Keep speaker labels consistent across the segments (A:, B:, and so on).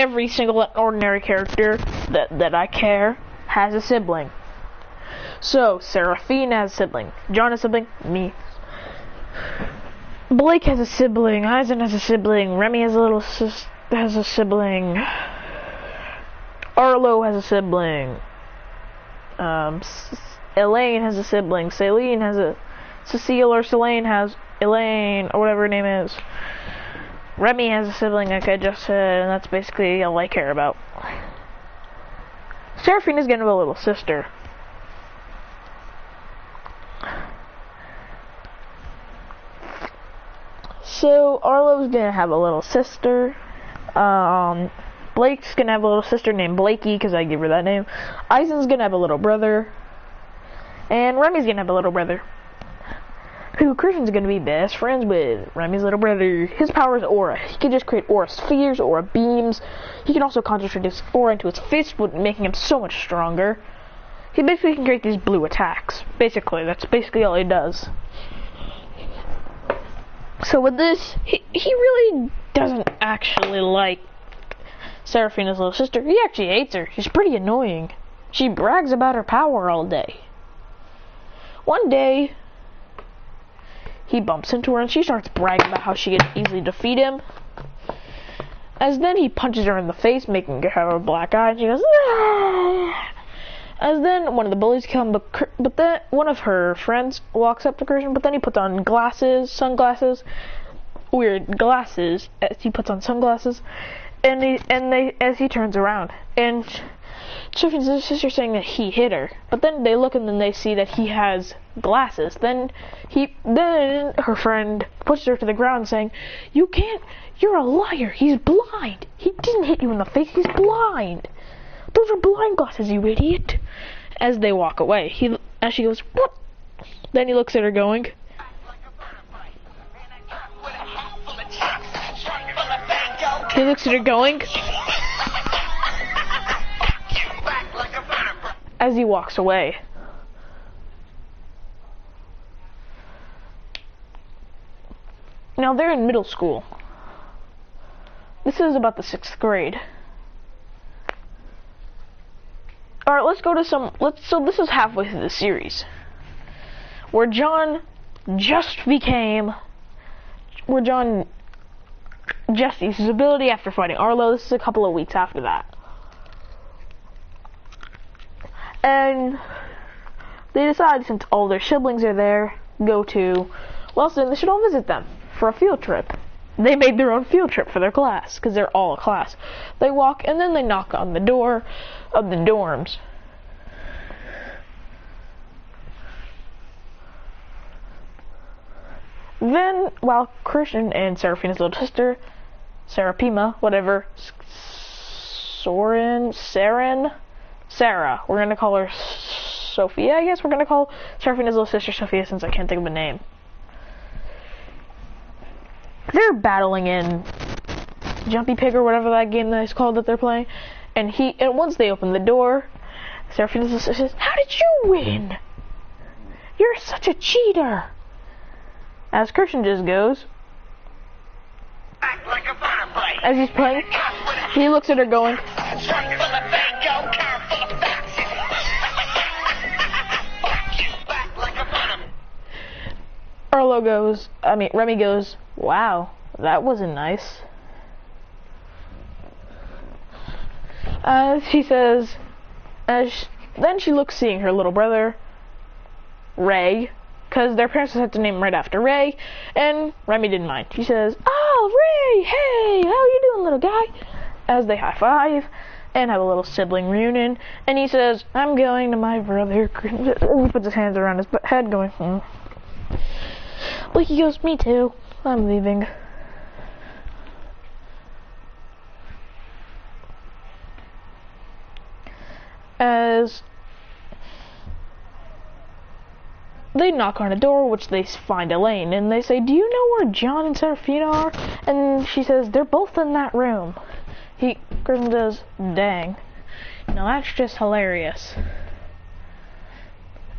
A: every single ordinary character that I care has a sibling. So, Seraphine has a sibling. John has a sibling. Me. Blake has a sibling. Eisen has a sibling. Remy has a sibling. Arlo has a sibling. Elaine has a sibling. Cecile or Selene has Elaine, or whatever her name is. Remy has a sibling, like I just said, and that's basically all I care about. Seraphine is gonna have a little sister. So, Arlo's gonna have a little sister. Blake's gonna have a little sister named Blakey, because I give her that name. Eisen's gonna have a little brother. And Remy's gonna have a little brother, who Christian's gonna be best friends with. Remy's little brother. His power is aura. He can just create aura spheres, aura beams. He can also concentrate his aura into his fist, making him so much stronger. He basically can create these blue attacks. Basically, that's basically all he does. So with this, he really doesn't actually like Seraphina's little sister. He actually hates her. She's pretty annoying. She brags about her power all day. One day, he bumps into her and she starts bragging about how she can easily defeat him. As then he punches her in the face, making her have a black eye, and she goes, "Ah!" As then one of the bullies kill him, but then one of her friends walks up to Christian, but then he puts on sunglasses, weird glasses, as he puts on sunglasses, as he turns around, and Seraphina's sister saying that he hit her, but then they look and then they see that he has glasses. Then her friend pushes her to the ground, saying, "You're a liar. He's blind. He didn't hit you in the face. He's blind. Those are blind glasses, you idiot." As they walk away, as she goes, "What?" Then he looks at her going, as he walks away. Now they're in middle school. This is about the 6th grade. Alright, let's go to so this is halfway through the series, where John just used his ability after fighting Arlo. This is a couple of weeks after that. And they decide, since all their siblings are there, then they should all visit them for a field trip. They made their own field trip for their class, because they're all a class. They walk, and then they knock on the door of the dorms. Then, while Christian and Seraphina's little sister, Sarah, Sarah, we're gonna call her Sophia, I guess. We're gonna call Seraphina's little sister Sophia, since I can't think of a name. They're battling in Jumpy Pig, or whatever that game that is called that they're playing, and once they open the door, Seraphina's little sister says, "How did you win? You're such a cheater." As Christian just goes, as he's playing, he looks at her going, Remy goes, "Wow, that wasn't nice." She says, then she looks, seeing her little brother, Ray, because their parents had to name him right after Ray, and Remy didn't mind. She says, "Oh, Ray, hey, how you doing, little guy?" As they high-five and have a little sibling reunion, and he says, "I'm going to my brother." He puts his hands around his head going, Like, he goes, "Me too, I'm leaving." As they knock on a door, which they find Elaine, and they say, "Do you know where John and Seraphina are?" And she says, "They're both in that room." Christian says, "Dang. Now that's just hilarious."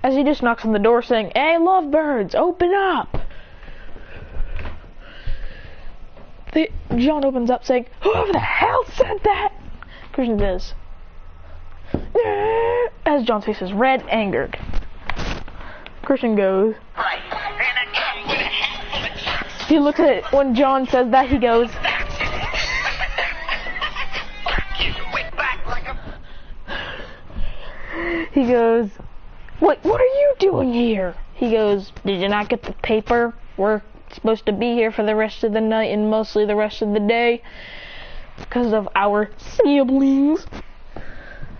A: As he just knocks on the door saying, "Hey, lovebirds, open up!" John opens up saying, "Whoever the hell said that?" Christian says, as John's face is red, angered. Christian goes, he looks at it, when John says that, he goes, what are you doing here? He goes, did you not get the paper? We're supposed to be here for the rest of the night and mostly the rest of the day because of our siblings.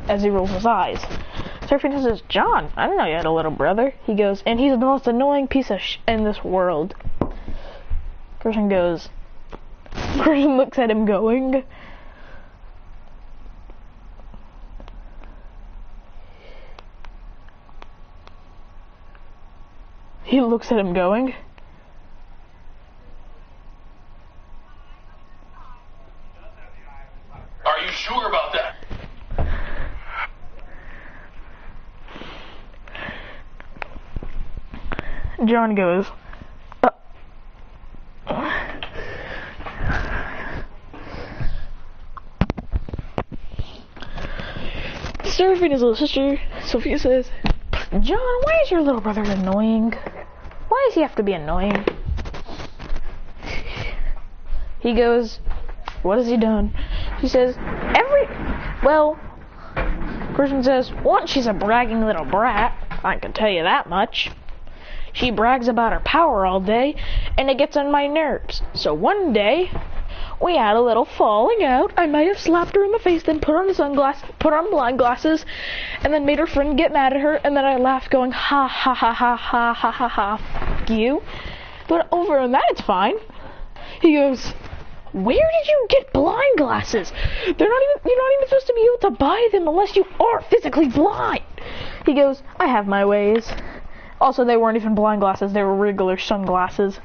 A: As he rolls his eyes. Seraphina says, John, I didn't know you had a little brother. He goes, and he's the most annoying piece of in this world. Christian goes, Christian looks at him going, he looks at him going,
B: are you sure about that?
A: John goes, Seraphina's little sister, Sophia says, John, why is your little brother annoying? Why does he have to be annoying? He goes, what has he done? He says, Christian says, one, she's a bragging little brat, I can tell you that much. She brags about her power all day, and it gets on my nerves. So one day, we had a little falling out. I might have slapped her in the face, then put on blind glasses, and then made her friend get mad at her, and then I laughed going, ha ha ha ha ha ha ha ha, fuck you. But over on that, it's fine. He goes, where did you get blind glasses? You're not even supposed to be able to buy them unless you are physically blind. He goes, I have my ways. Also, they weren't even blind glasses, they were regular sunglasses.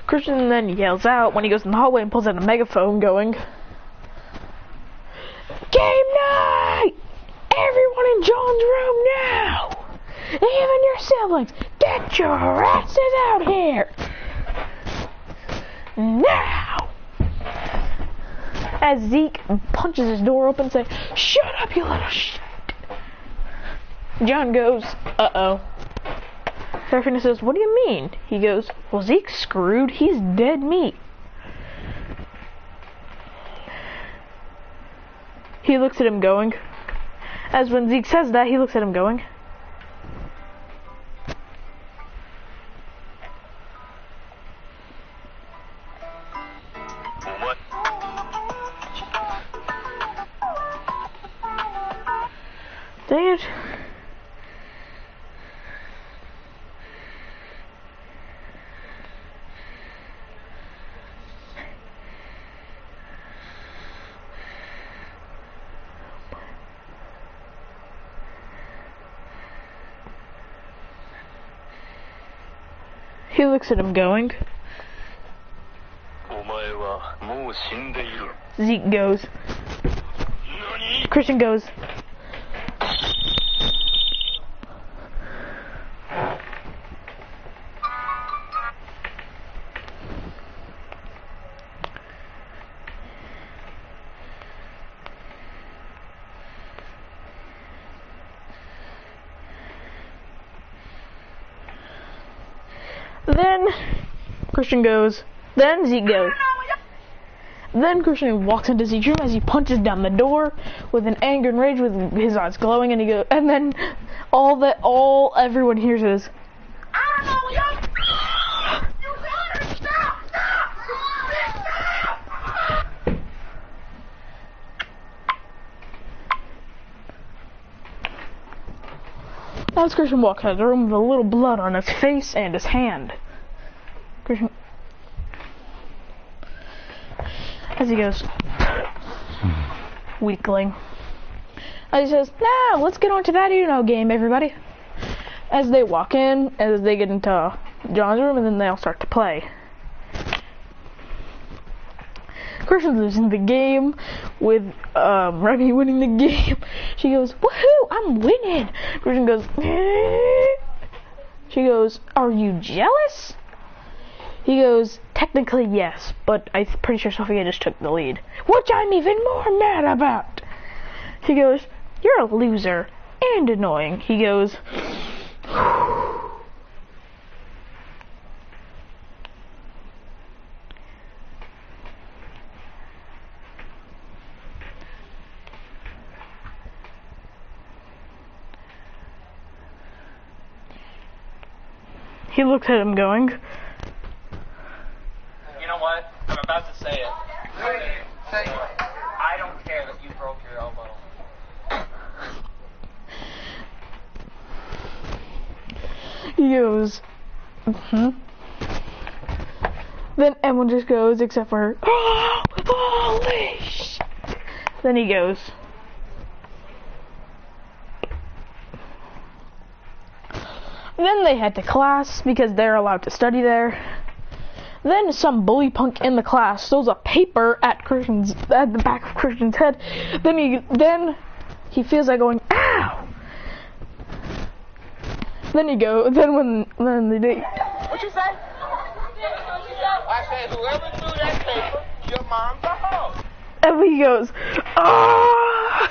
A: Christian then yells out when he goes in the hallway and pulls out a megaphone going, game night! Everyone in John's room now! Even your siblings, get your asses out here! Now! As Zeke punches his door open saying, shut up, you little shit! John goes, uh-oh. Seraphina says, what do you mean? He goes, well, Zeke's screwed. He's dead meat. He looks at him going, as when Zeke says that, he looks at him going,
B: What?
A: Dang it. He looks at him going, Zeke goes, Christian goes, then Christian goes, then Zeke goes. Then Christian walks into Zeke's room as he punches down the door with an anger and rage with his eyes glowing, and he goes, and then everyone hears is, As Christian walks out of the room with a little blood on his face and his hand. Christian, as he goes, weakling. As he says, now let's get on to that game, everybody. As they walk in, as they get into John's room, and then they all start to play. Christian losing the game with Remy winning the game. She goes, woohoo, I'm winning. Christian goes, she goes, are you jealous? He goes, technically yes, but I'm pretty sure Sophia just took the lead. Which I'm even more mad about. She goes, you're a loser and annoying. He goes, he looks at him going,
B: you know what? I'm about to say it. Say it. I don't care that you broke your elbow.
A: he goes, Then everyone just goes, except for her, oh, holy shit. Then he goes, then they head to class because they're allowed to study there. Then some bully punk in the class throws a paper at the back of Christian's head. Then he feels like going, ow. Then they do.
B: What you say? I said whoever threw that paper, your mom's a hoe.
A: And he goes, ah.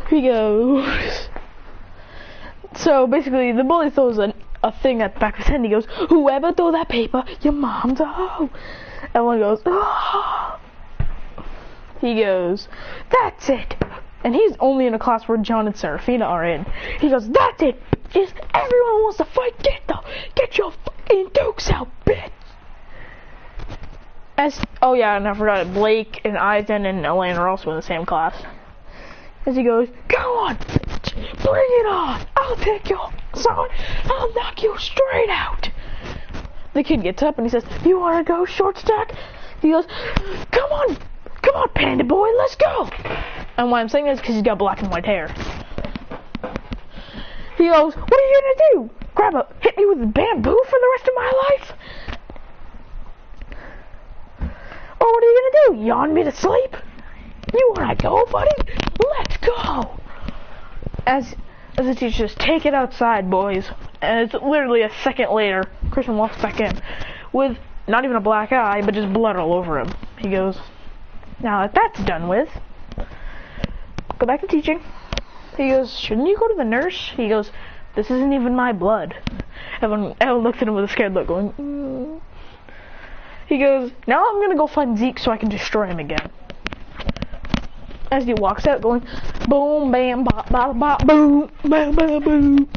A: He goes. So basically, the bully throws a thing at the back of his head. And he goes, "Whoever threw that paper, your mom's a hoe." Everyone goes, "Oh." He goes, "That's it." And he's only in a class where John and Serafina are in. He goes, "That's it. If everyone wants to fight, get your fucking dukes out, bitch." Oh yeah, and I forgot, Blake and Eisen and Elaine are also in the same class. As he goes, "Go on, bitch, bring it on. I'll take your son. I'll knock you straight out." The kid gets up and he says, "You wanna go, short stack?" He goes, Come on, panda boy, let's go." And why I'm saying this is because he's got black and white hair. He goes, "What are you gonna do? Hit me with bamboo for the rest of my life? Or what are you gonna do? Yawn me to sleep? You wanna go, buddy? Let's go." As the teacher says, "Take it outside, boys." And it's literally a second later, Christian walks back in with not even a black eye, but just blood all over him. He goes, "Now that that's done with, go back to teaching." He goes, "Shouldn't you go to the nurse?" He goes, "This isn't even my blood." Everyone looks at him with a scared look, going, He goes, "Now I'm gonna go find Zeke so I can destroy him again." As he walks out, going, boom, bam, bop, bop, bop, boom, bam, bam, boom.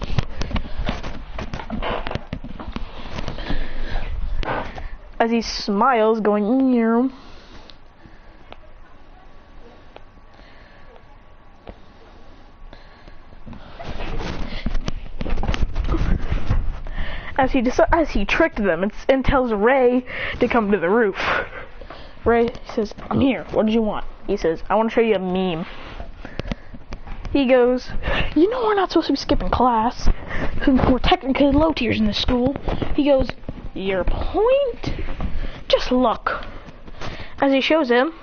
A: As he smiles, going, "Meow." As he tricked them and tells Ray to come to the roof. Ray says, "I'm here. What did you want?" He says, "I want to show you a meme." He goes, "You know we're not supposed to be skipping class. We're technically low tiers in this school." He goes, "Your point? Just look." As he shows him,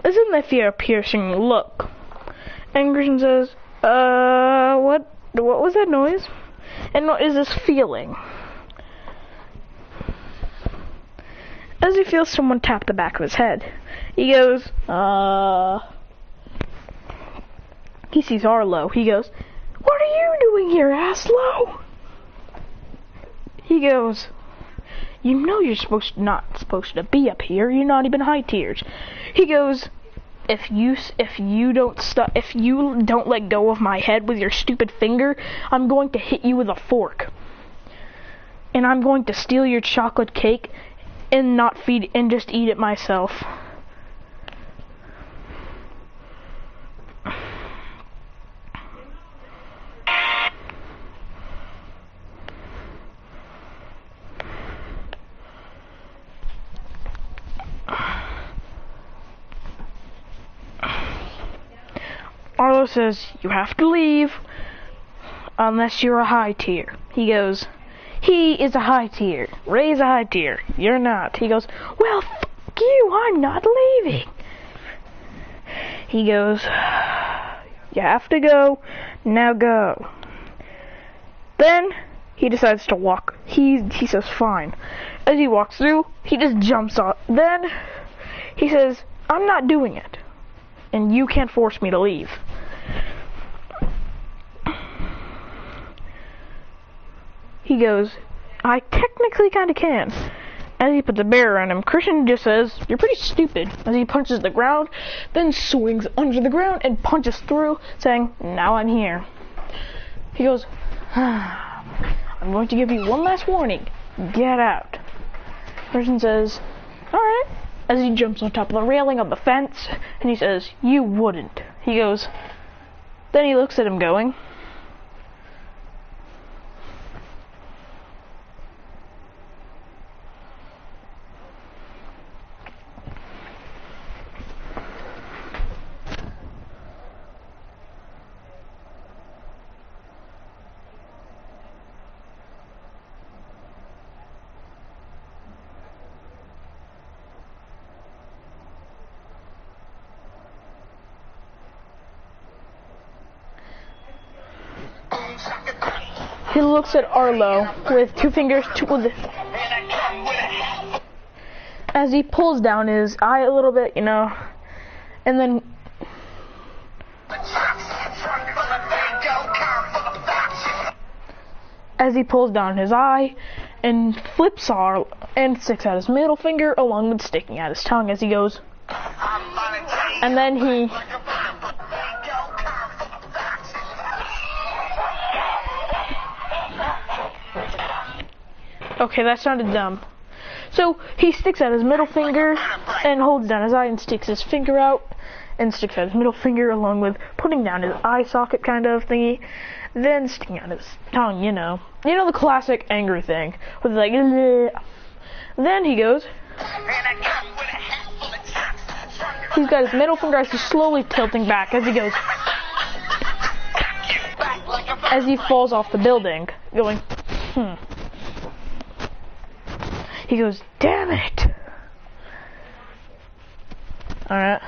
A: "Isn't that fear-piercing look?" And Christian says, what was that noise? And what is this feeling? as he feels someone tap the back of his head. He goes, He sees Arlo. He goes, "What are you doing here, Aslo?" He goes, "You know you're not supposed to be up here. You're not even high tiers." He goes, if you don't let go of my head with your stupid finger, I'm going to hit you with a fork. And I'm going to steal your chocolate cake and just eat it myself. Arlo says, "You have to leave unless you're a high tier." He goes, "He is a high tier. Ray's a high tier. You're not." He goes, "Well, fuck you. I'm not leaving." He goes, "You have to go. Now go." Then he decides to walk. He says, "Fine." As he walks through, he just jumps off. Then he says, "I'm not doing it. And you can't force me to leave." He goes, "I technically kinda can." As he puts a bear around him, Christian just says, "You're pretty stupid," as he punches the ground, then swings under the ground and punches through, saying, "Now I'm here." He goes, "I'm going to give you one last warning. Get out." Christian says, "Alright," as he jumps on top of the railing of the fence, and he says, "You wouldn't." He goes, then he looks at him going, he looks at Arlo with two fingers as he pulls down his eye a little bit, and then as he pulls down his eye and flips Arlo and sticks out his middle finger along with sticking out his tongue as he goes, and then he okay, that sounded dumb. So he sticks out his middle finger and holds down his eye and sticks his finger out and sticks out his middle finger along with putting down his eye socket kind of thingy, then sticking out his tongue, the classic angry thing with like, bleh. Then he goes, he's got his middle finger as he's slowly tilting back as he goes, as he falls off the building, going, He goes, "Damn it!" Alright.